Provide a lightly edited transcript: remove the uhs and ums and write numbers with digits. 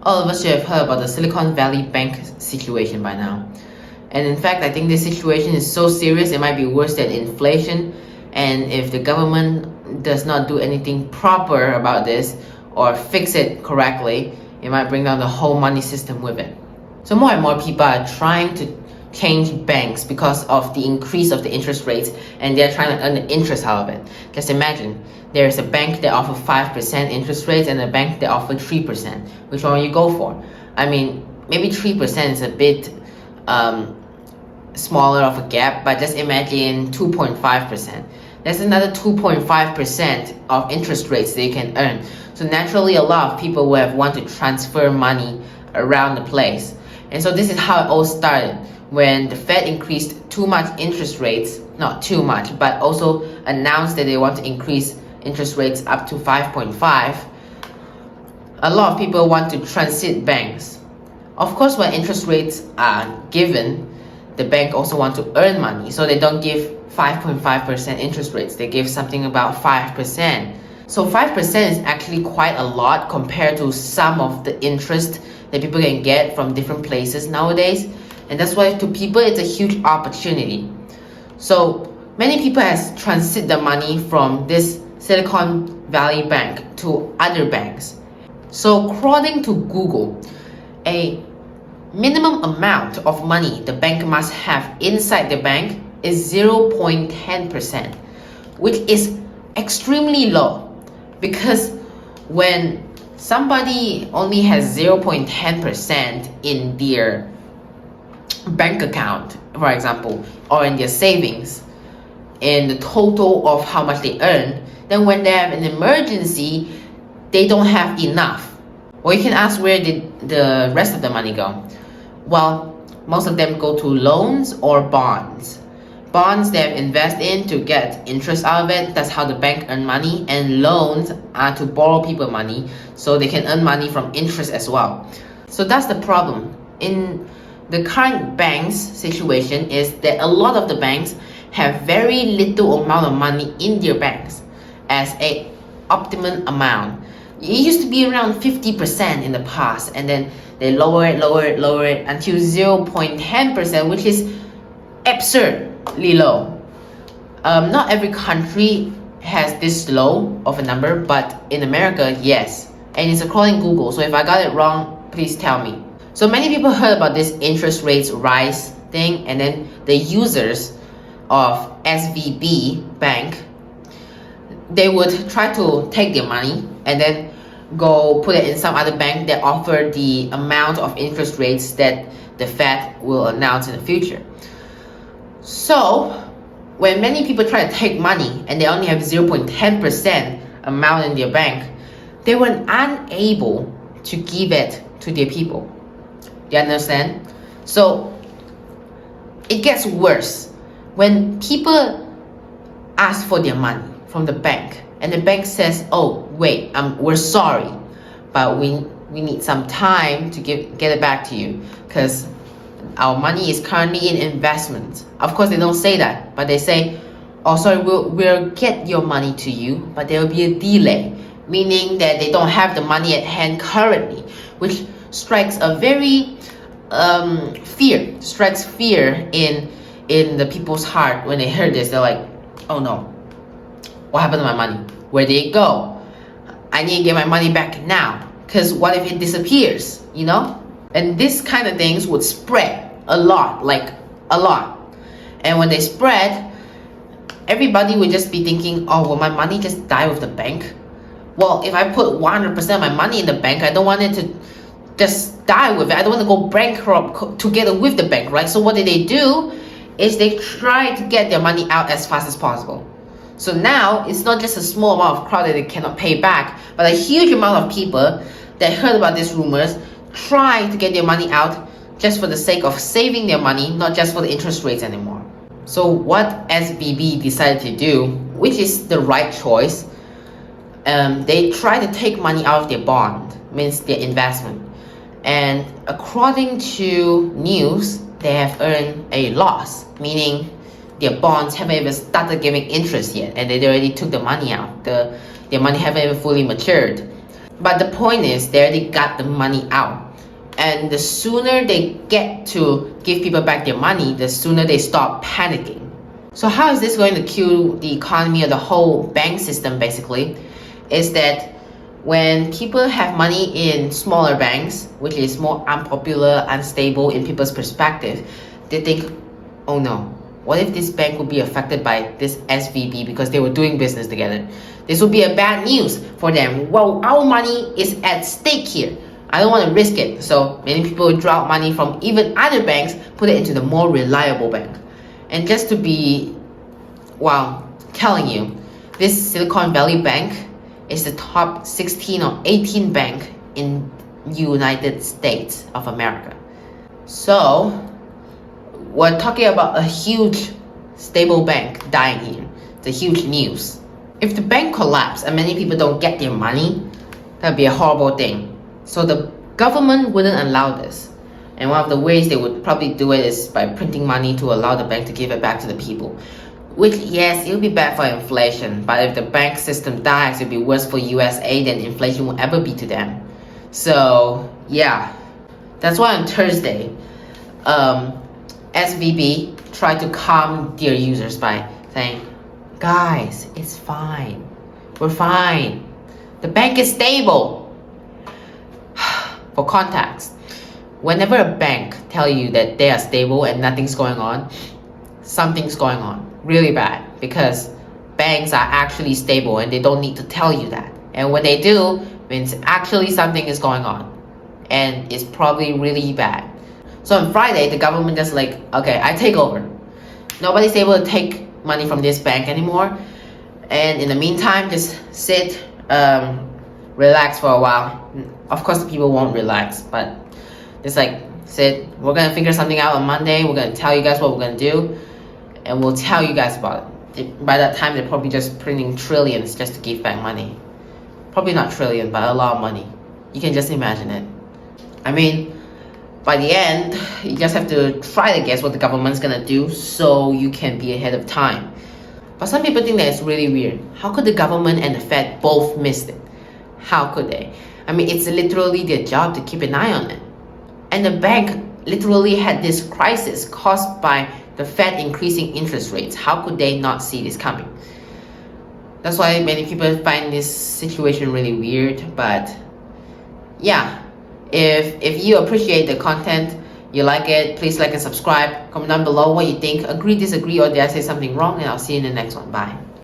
All of us should have heard about the Silicon Valley Bank situation by now. And in fact, I think this situation is so serious it might be worse than inflation. And if the government does not do anything proper about this or fix it correctly, it might bring down the whole money system with it. So more and more people are trying to change banks because of the increase of the interest rates, and they're trying to earn the interest out of it. Just imagine, there's a bank that offers 5% interest rates and a bank that offers 3%. Which one will you go for? I mean, maybe 3% is a bit smaller of a gap, but just imagine 2.5%. That's another 2.5% of interest rates that you can earn. So naturally, a lot of people will have want to transfer money around the place. And so this is how it all started. When the Fed increased too much interest rates, not too much, but also announced that they want to increase interest rates up to 5.5, a lot of people want to transit banks. Of course, when interest rates are given, the bank also want to earn money, so they don't give 5.5% interest rates, they give something about 5%. So 5% is actually quite a lot compared to some of the interest that people can get from different places nowadays. And that's why to people it's a huge opportunity. So many people has transit the money from this Silicon Valley Bank to other banks. So according to Google, a minimum amount of money the bank must have inside the bank is 0.10%, which is extremely low, because when somebody only has 0.10% in their bank account, for example, or in their savings, in the total of how much they earn, then when they have an emergency, they don't have enough. Well, you can ask, where did the rest of the money go? Well, most of them go to loans or bonds. Bonds they have invest in to get interest out of it. That's how the bank earn money. And loans are to borrow people money, so they can earn money from interest as well. So that's the problem. In the current bank's situation is that a lot of the banks have very little amount of money in their banks as a optimum amount. It used to be around 50% in the past, and then they lower it until 0.10%, which is absurdly low. Not every country has this low of a number, but in America, yes. And it's according to Google, so if I got it wrong, please tell me. So many people heard about this interest rates rise thing, and then the users of SVB bank, they would try to take their money and then go put it in some other bank that offer the amount of interest rates that the Fed will announce in the future. So when many people try to take money and they only have 0.10% amount in their bank, they were unable to give it to their people. Do you understand? So it gets worse when people ask for their money from the bank, and the bank says, "Oh, wait, we're sorry, but we need some time to get it back to you because our money is currently in investment." Of course, they don't say that, but they say, "Oh, sorry, we'll get your money to you, but there will be a delay," meaning that they don't have the money at hand currently, which strikes a very fear in the people's heart. When they heard this, they're like, "Oh no, what happened to my money? Where did it go? I need to get my money back now, because what if it disappears, you know?" And this kind of things would spread a lot. And when they spread, everybody would just be thinking, "Oh, will my money just die with the bank?" Well, if I put 100% of my money in the bank, I don't want it to just die with it. I don't want to go bankrupt together with the bank, right? So what they do is they try to get their money out as fast as possible. So now it's not just a small amount of crowd that they cannot pay back, but a huge amount of people that heard about these rumors try to get their money out just for the sake of saving their money, not just for the interest rates anymore. So what SVB decided to do, which is the right choice, they try to take money out of their bond, means their investment. And according to news, they have earned a loss, meaning their bonds haven't even started giving interest yet, and they already took the money out. Their money haven't even fully matured. But the point is, they already got the money out. And the sooner they get to give people back their money, the sooner they stop panicking. So how is this going to kill the economy or the whole bank system, basically? Is that when people have money in smaller banks, which is more unpopular, unstable in people's perspective, they think, oh no, what if this bank would be affected by this SVB because they were doing business together? This would be a bad news for them. Well, our money is at stake here. I don't want to risk it. So many people draw money from even other banks, put it into the more reliable bank. And just to be, telling you, this Silicon Valley Bank is the top 16 or 18 bank in United States of America. So we're talking about a huge stable bank dying here. It's a huge news. If the bank collapses and many people don't get their money, that would be a horrible thing. So the government wouldn't allow this. And one of the ways they would probably do it is by printing money to allow the bank to give it back to the people. Which, yes, it will be bad for inflation, but if the bank system dies, it will be worse for USA than inflation will ever be to them. So, yeah. That's why on Thursday, SVB tried to calm their users by saying, guys, it's fine. We're fine. The bank is stable. For context, whenever a bank tell you that they are stable and nothing's going on, something's going on really bad, because banks are actually stable and they don't need to tell you that. And when they do, means actually something is going on and it's probably really bad. So on Friday, the government just like, okay, I take over. Nobody's able to take money from this bank anymore. And in the meantime, just sit, relax for a while. Of course, the people won't relax, but just like sit, we're gonna figure something out on Monday. We're gonna tell you guys what we're gonna do, and we'll tell you guys about it. By that time, they're probably just printing trillions just to give back money. Probably not trillion, but a lot of money. You can just imagine it. I mean, by the end, you just have to try to guess what the government's gonna do so you can be ahead of time. But some people think that it's really weird. How could the government and the Fed both miss it? How could they? I mean, it's literally their job to keep an eye on it. And the bank literally had this crisis caused by the Fed increasing interest rates. How could they not see this coming? That's why many people find this situation really weird. But yeah, if you appreciate the content, you like it, please like and subscribe. Comment down below what you think. Agree, disagree, or did I say something wrong? And I'll see you in the next one. Bye.